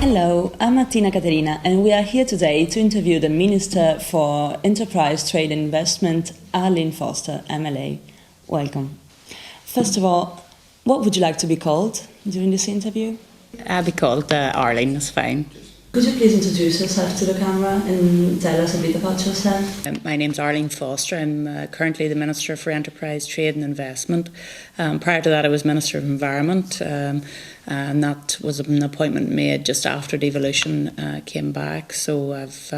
Hello, I'm Martina and we are here today to interview the Minister for Enterprise, Trade and Investment, Arlene Foster, MLA. Welcome. First of all, what would you like to be called during this interview? I'll be called Arlene, that's fine. Could you please introduce yourself to the camera and tell us a bit about yourself? My name's Arlene Foster. I'm currently the Minister for Enterprise, Trade and Investment. Prior to that I was Minister of Environment, and that was an appointment made just after devolution came back. So I've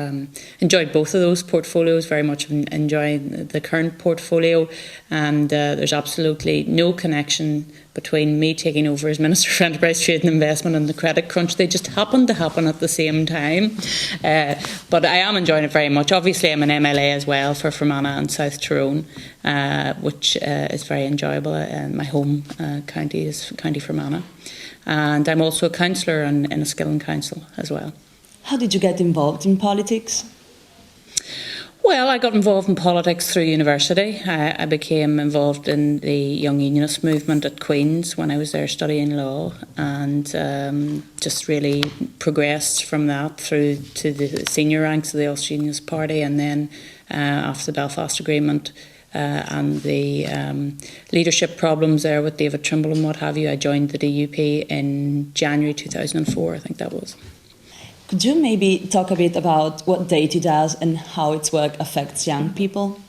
enjoyed both of those portfolios, very much enjoying the current portfolio, and there's absolutely no connection between me taking over as Minister for Enterprise, Trade and Investment and the credit crunch. They just happened to happen at the same time. But I am enjoying it very much. Obviously I'm an MLA as well for Fermanagh and South Tyrone, which is very enjoyable. My home county is County Fermanagh. And I'm also a councillor in a skilling council as well. How did you get involved in politics? Well, I got involved in politics through university. I became involved in the Young Unionist movement at Queen's when I was there studying law, and just really progressed from that through to the senior ranks of the Ulster Unionist Party, and then after the Belfast Agreement and the leadership problems there with David Trimble and what have you, I joined the DUP in January 2004, I think that was. Could you maybe talk a bit about what DATI does and how its work affects young people?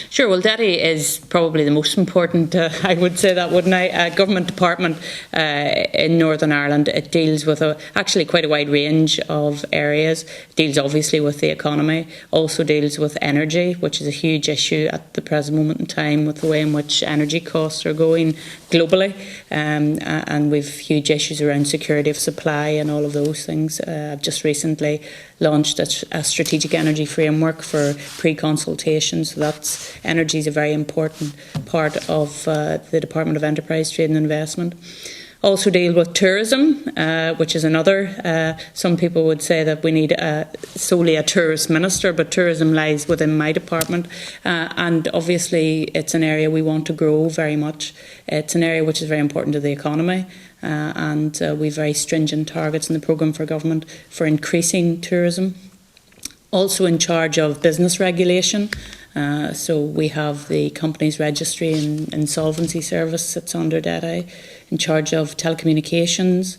Sure, well, DATI is probably the most important, I would say that, wouldn't I, government department in Northern Ireland. It deals with actually quite a wide range of areas. It deals obviously with the economy, also deals with energy, which is a huge issue at the present moment in time with the way in which energy costs are going globally, and we've huge issues around security of supply and all of those things. I've just recently launched a strategic energy framework for pre-consultation, so energy is a very important part of the Department of Enterprise, Trade and Investment. Also deal with tourism, which is another, some people would say that we need solely a tourist minister, but tourism lies within my department, and obviously it's an area we want to grow very much. It's an area which is very important to the economy, and we have very stringent targets in the programme for government for increasing tourism. Also in charge of business regulation. So we have the Companies Registry and Insolvency Service that's under DATI, in charge of telecommunications,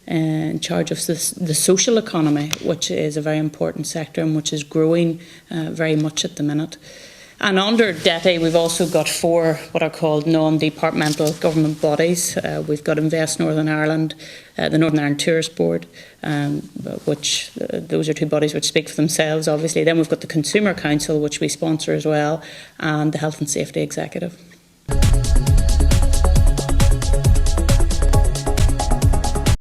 in charge of the social economy, which is a very important sector and which is growing very much at the minute. And under DATI we've also got 4 what are called non-departmental government bodies. We've got Invest Northern Ireland, the Northern Ireland Tourist Board, which those are 2 bodies which speak for themselves obviously. Then we've got the Consumer Council, which we sponsor as well, and the Health and Safety Executive.